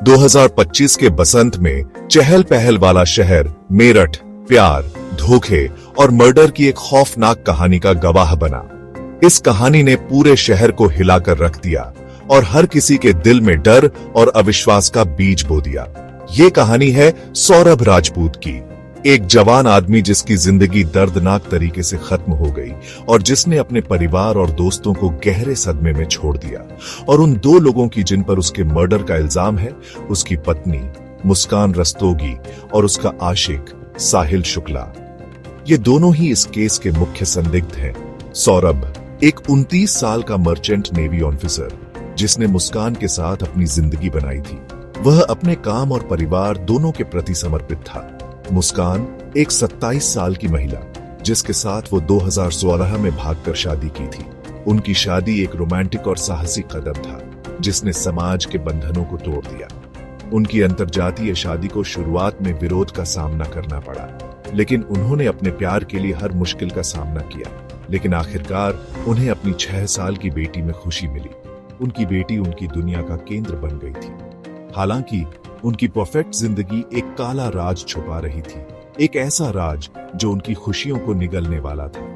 2025 के बसंत में चहल पहल वाला शहर मेरठ प्यार, धोखे और मर्डर की एक खौफनाक कहानी का गवाह बना। इस कहानी ने पूरे शहर को हिलाकर रख दिया और हर किसी के दिल में डर और अविश्वास का बीज बो दिया। ये कहानी है सौरभ राजपूत की, एक जवान आदमी जिसकी जिंदगी दर्दनाक तरीके से खत्म हो गई और जिसने अपने परिवार और दोस्तों को गहरे सदमे में छोड़ दिया। और उन दो लोगों की जिन पर उसके मर्डर का इल्जाम है, उसकी पत्नी मुस्कान रस्तोगी और उसका आशिक साहिल शुक्ला। ये दोनों ही इस केस के मुख्य संदिग्ध हैं। सौरभ एक 29 साल का मर्चेंट नेवी ऑफिसर जिसने मुस्कान के साथ अपनी जिंदगी बनाई थी। वह अपने काम और परिवार दोनों के प्रति समर्पित था। मुस्कान एक 27 साल की महिला जिसके साथ वो 2016 में भागकर शादी की थी। उनकी शादी एक रोमांटिक और साहसिक कदम था जिसने समाज के बंधनों को तोड़ दिया। उनकी अंतरजातीय शादी को शुरुआत में विरोध का सामना करना पड़ा, लेकिन उन्होंने अपने प्यार के लिए हर मुश्किल का सामना किया। लेकिन आखिरकार उन्हें अपनी 6 साल की बेटी में खुशी मिली। उनकी बेटी उनकी दुनिया का केंद्र बन गई थी। हालांकि उनकी परफेक्ट जिंदगी एक काला राज छुपा रही थी, एक ऐसा राज जो उनकी खुशियों को निगलने वाला था।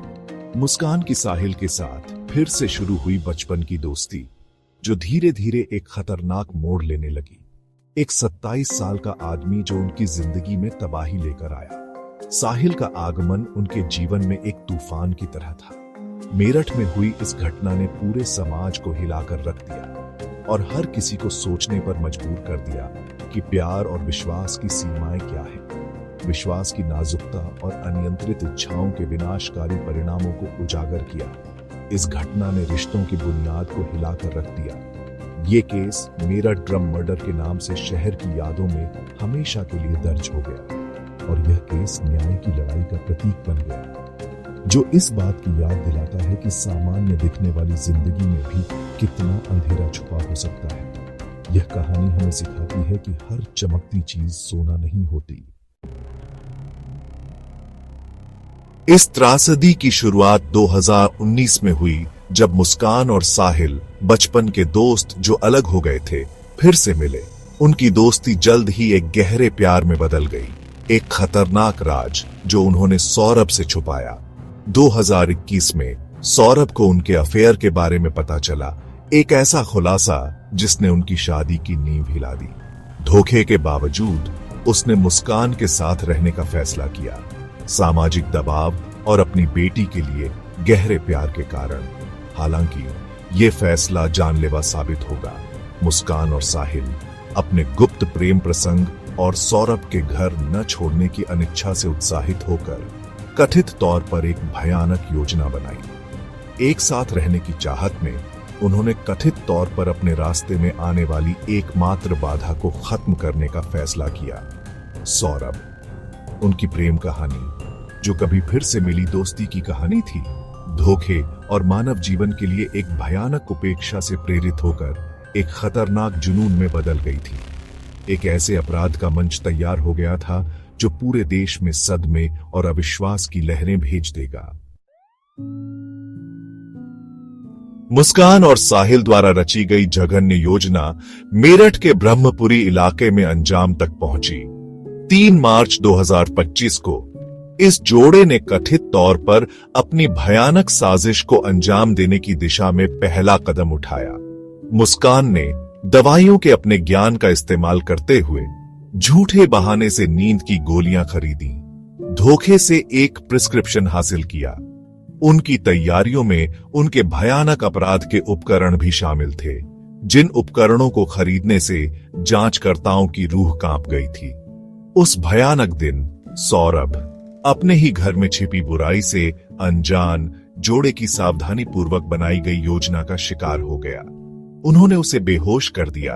मुस्कान की साहिल के साथ फिर से शुरू हुई बचपन की दोस्ती, जो धीरे धीरे एक खतरनाक मोड़ लेने लगी। एक 27 साल का आदमी जो उनकी जिंदगी में तबाही लेकर आया। साहिल का आगमन उनके जीवन में एक तूफान की तरह था। मेरठ में हुई इस घटना ने पूरे समाज को हिलाकर रख दिया और हर किसी को सोचने पर मजबूर कर दिया कि प्यार और विश्वास की सीमाएं क्या है। विश्वास की नाजुकता और अनियंत्रित इच्छाओं के विनाशकारी परिणामों को उजागर किया। इस घटना ने रिश्तों की बुनियाद को हिलाकर रख दिया। ये केस मेरठ ड्रम मर्डर के नाम से शहर की यादों में हमेशा के लिए दर्ज हो गया और यह केस न्याय की लड़ाई का प्रतीक बन गया, जो इस बात की याद दिलाता है कि सामान्य दिखने वाली जिंदगी में भी कितना अंधेरा छुपा हो सकता है। यह कहानी हमें सिखाती है कि हर चमकती चीज सोना नहीं होती। इस त्रासदी की शुरुआत 2019 में हुई, जब मुस्कान और साहिल बचपन के दोस्त जो अलग हो गए थे फिर से मिले। उनकी दोस्ती जल्द ही एक गहरे प्यार में बदल गई। एक खतरनाक राज जो उन्होंने सौरभ से छुपाया। 2021 में सौरभ को उनके अफेयर के बारे में पता चला, एक ऐसा खुलासा जिसने उनकी शादी की नींव हिला दी। धोखे के बावजूद उसने मुस्कान के साथ रहने का फैसला किया, सामाजिक दबाव और अपनी बेटी के लिए गहरे प्यार के कारण। हालांकि यह फैसला जानलेवा साबित होगा। मुस्कान और साहिल अपने गुप्त प्रेम प्रसंग और सौरभ के घर न छोड़ने की अनिच्छा से उत्साहित होकर कथित तौर पर एक भयानक योजना बनाई। एक साथ रहने की चाहत में उन्होंने कथित तौर पर अपने रास्ते में आने वाली एकमात्र बाधा को खत्म करने का फैसला किया। सौरभ, उनकी प्रेम कहानी जो कभी फिर से मिली दोस्ती की कहानी थी, धोखे और मानव जीवन के लिए एक भयानक उपेक्षा से प्रेरित होकर एक खतरनाक जुनून में बदल गई थी। एक ऐसे अपराध का मंच तैयार हो गया था जो पूरे देश में सदमे और अविश्वास की लहरें भेज देगा। मुस्कान और साहिल द्वारा रची गई जघन्य योजना मेरठ के ब्रह्मपुरी इलाके में अंजाम तक पहुंची। 3 मार्च 2025 को इस जोड़े ने कथित तौर पर अपनी भयानक साजिश को अंजाम देने की दिशा में पहला कदम उठाया। मुस्कान ने दवाइयों के अपने ज्ञान का इस्तेमाल करते हुए झूठे बहाने से नींद की गोलियां खरीदी, धोखे से एक प्रिस्क्रिप्शन हासिल किया। उनकी तैयारियों में उनके भयानक अपराध के उपकरण भी शामिल थे, जिन उपकरणों को खरीदने से जांचकर्ताओं की रूह कांप गई थी। उस भयानक दिन सौरभ अपने ही घर में छिपी बुराई से अनजान जोड़े की सावधानी पूर्वक बनाई गई योजना का शिकार हो गया। उन्होंने उसे बेहोश कर दिया।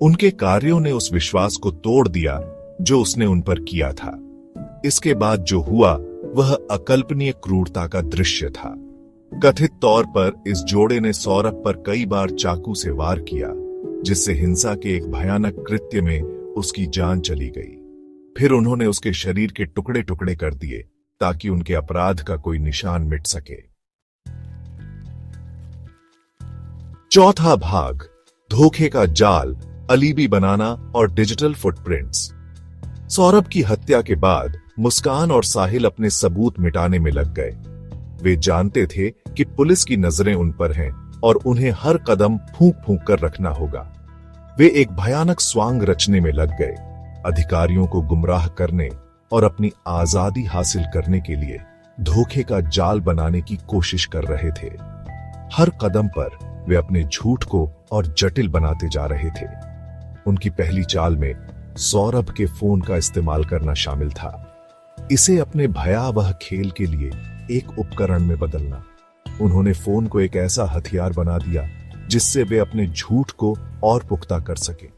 उनके कार्यों ने उस विश्वास को तोड़ दिया जो उसने उन पर किया था। इसके बाद जो हुआ वह अकल्पनीय क्रूरता का दृश्य था। कथित तौर पर इस जोड़े ने सौरभ पर कई बार चाकू से वार किया, जिससे हिंसा के एक भयानक कृत्य में उसकी जान चली गई। फिर उन्होंने उसके शरीर के टुकड़े टुकड़े कर दिए ताकि उनके अपराध का कोई निशान मिट सके। चौथा भाग, धोखे का जाल अलीबी बनाना और डिजिटल फुटप्रिंट्स। सौरभ की हत्या के बाद मुस्कान और साहिल अपने सबूत मिटाने में लग गए। वे जानते थे कि पुलिस की नजरें उन पर हैं और उन्हें हर कदम फूंक फूंक कर रखना होगा। वे एक भयानक स्वांग रचने में लग गए, अधिकारियों को गुमराह करने और अपनी आजादी हासिल करने के लिए धोखे का जाल बनाने की कोशिश कर रहे थे। हर कदम पर वे अपने झूठ को और जटिल बनाते जा रहे थे। उनकी पहली चाल में सौरभ के फोन का इस्तेमाल करना शामिल था, इसे अपने भयावह खेल के लिए एक उपकरण में बदलना। उन्होंने फोन को एक ऐसा हथियार बना दिया जिससे वे अपने झूठ को और पुख्ता कर सके।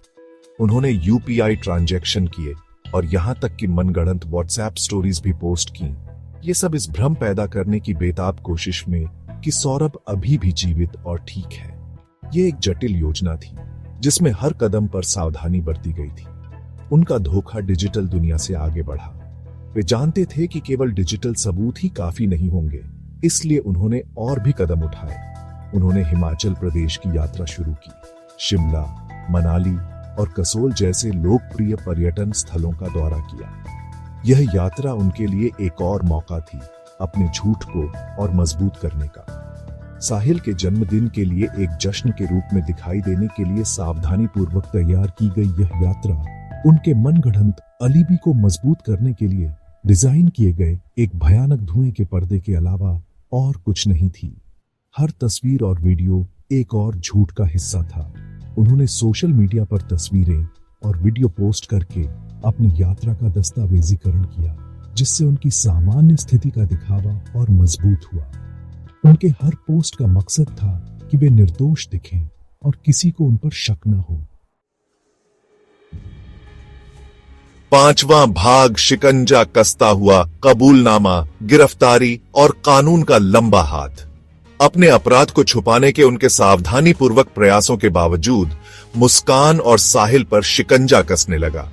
उन्होंने यूपीआई ट्रांजैक्शन किए और यहां तक कि मनगढ़ंत व्हाट्सएप स्टोरीज भी पोस्ट की। ये सब इस भ्रम पैदा करने की बेताब कोशिश में कि सौरभ अभी भी जीवित और ठीक है। ये एक जटिल योजना थी जिसमें हर कदम पर सावधानी बरती गई थी। उनका धोखा डिजिटल दुनिया से आगे बढ़ा। वे जानते थे कि केवल डिजिटल सबूत ही काफी नहीं होंगे, इसलिए उन्होंने और भी कदम उठाए। उन्होंने हिमाचल प्रदेश की यात्रा शुरू की। शिमला, मनाली और कसोल जैसे लोकप्रिय पर्यटन स्थलों का दौरा किया। यह यात्रा उनके लिए एक और मौका थी अपने झूठ को और मजबूत करने का। साहिल के जन्मदिन के लिए एक जश्न के रूप में दिखाई देने के लिए सावधानी पूर्वक तैयार की गई यह यात्रा उनके मनगढ़ंत अलीबी को मजबूत करने के लिए डिजाइन किए गए एक भयानक धुएं के पर्दे के अलावा और कुछ नहीं थी। हर तस्वीर और वीडियो एक और झूठ का हिस्सा था। उन्होंने सोशल मीडिया पर तस्वीरें और वीडियो पोस्ट करके अपनी यात्रा का दस्तावेजीकरण किया, जिससे उनकी सामान्य स्थिति का दिखावा और मजबूत हुआ। उनके हर पोस्ट का मकसद था कि वे निर्दोष दिखें और किसी को उन पर शक न हो। पांचवां भाग शिकंजा कसता हुआ कबूलनामा, गिरफ्तारी और कानून का लंबा हाथ। अपने अपराध को छुपाने के उनके सावधानी पूर्वक प्रयासों के बावजूद मुस्कान और साहिल पर शिकंजा कसने लगा।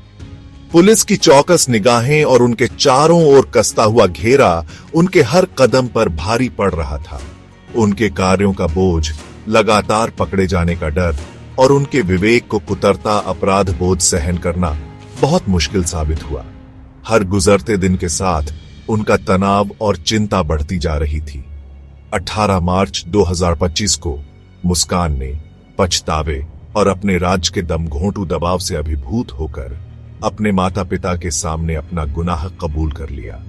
पुलिस की चौकस निगाहें और उनके चारों ओर कसता हुआ घेरा उनके हर कदम पर भारी पड़ रहा था। उनके कार्यों का बोझ, लगातार पकड़े जाने का डर और उनके विवेक को कुतरता अपराध बोझ सहन करना बहुत मुश्किल साबित हुआ। हर गुजरते दिन के साथ उनका तनाव और चिंता बढ़ती जा रही थी। 18 मार्च 2025 को मुस्कान ने पछतावे और अपने राज के दमघोंटू दबाव से अभिभूत होकर अपने माता पिता के सामने अपना गुनाह कबूल कर लिया।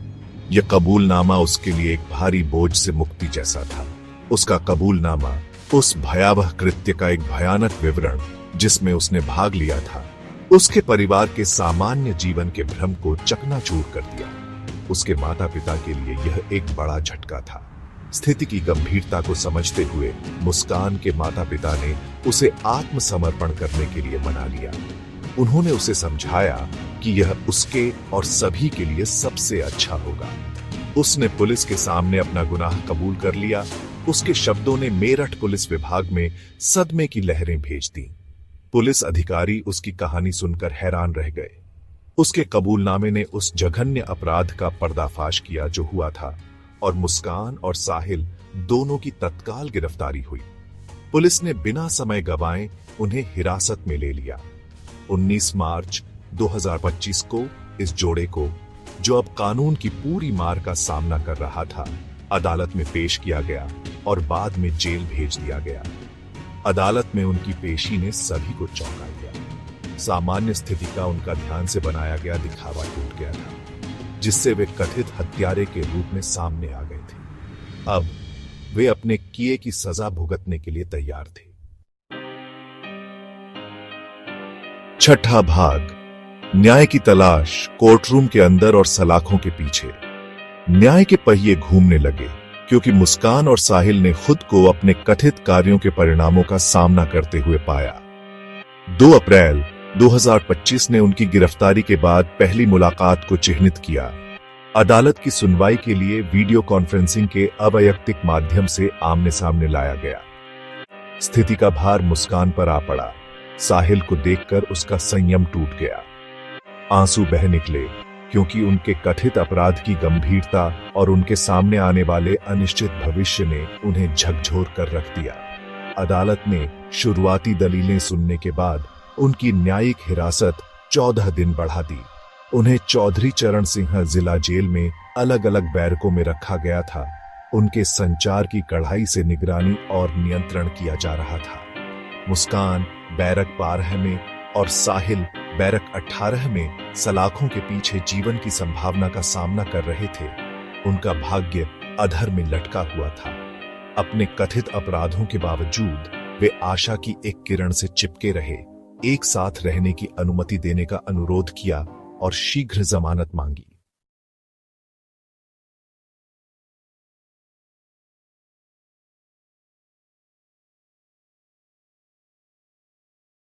यह कबूलनामा उसके लिए एक भारी बोझ से मुक्ति जैसा था। उसका कबूलनामा उस भयावह कृत्य का एक भयानक विवरण जिसमें उसने भाग लिया था, उसके परिवार के सामान्य जीवन के भ्रम को चकनाचूर कर दिया। उसके माता पिता के लिए यह एक बड़ा झटका था। स्थिति की गंभीरता को समझते हुए मुस्कान के माता पिता ने उसे आत्मसमर्पण करने के लिए मना लिया। उन्होंने उसे समझाया कि यह उसके और सभी के लिए सबसे अच्छा होगा। उसने पुलिस के सामने अपना गुनाह कबूल कर लिया। उसके शब्दों ने मेरठ पुलिस विभाग में सदमे की लहरें भेज दी। पुलिस अधिकारी उसकी कहानी सुनकर हैरान रह गए। उसके कबूलनामे ने उस जघन्य अपराध का पर्दाफाश किया जो हुआ था और मुस्कान और साहिल दोनों की तत्काल गिरफ्तारी हुई। पुलिस ने बिना समय गवाए उन्हें हिरासत में ले लिया। 19 मार्च 2025 को इस जोड़े को, जो अब कानून की पूरी मार का सामना कर रहा था, अदालत में पेश किया गया और बाद में जेल भेज दिया गया। अदालत में उनकी पेशी ने सभी को चौंका दिया। सामान्य स्थिति का उनका ध्यान से बनाया गया दिखावा टूट गया था, जिससे वे कथित हत्यारे के रूप में सामने आ गए थे। अब वे अपने किए की सजा भुगतने के लिए तैयार थे। छठा भाग, न्याय की तलाश कोर्टरूम के अंदर और सलाखों के पीछे। न्याय के पहिए घूमने लगे क्योंकि मुस्कान और साहिल ने खुद को अपने कथित कार्यों के परिणामों का सामना करते हुए पाया। 2 अप्रैल 2025 ने उनकी गिरफ्तारी के बाद पहली मुलाकात को चिह्नित किया। अदालत की सुनवाई के लिए वीडियो कॉन्फ्रेंसिंग के अवैयक्तिक माध्यम से आमने सामने लाया गया। स्थिति का भार मुस्कान पर आ पड़ा। साहिल को देखकर उसका संयम टूट गया। आंसू बह निकले क्योंकि उनके कथित अपराध की गंभीरता और उनके सामने आने वाले अनिश्चित भविष्य ने उन्हें झकझोर कर रख दिया। अदालत ने शुरुआती दलीलें सुनने के बाद उनकी न्यायिक हिरासत 14 दिन बढ़ा दी। उन्हें चौधरी चरण सिंह जिला जेल में अलग अलग बैरकों में रखा गया था। उनके संचार की कड़ाई से निगरानी और नियंत्रण किया जा रहा था। मुस्कान बैरक 12 में और साहिल बैरक 18 में सलाखों के पीछे जीवन की संभावना का सामना कर रहे थे। उनका भाग्य अधर में लटका हुआ था। अपने कथित अपराधों के बावजूद वे आशा की एक किरण से चिपके रहे, एक साथ रहने की अनुमति देने का अनुरोध किया और शीघ्र जमानत मांगी।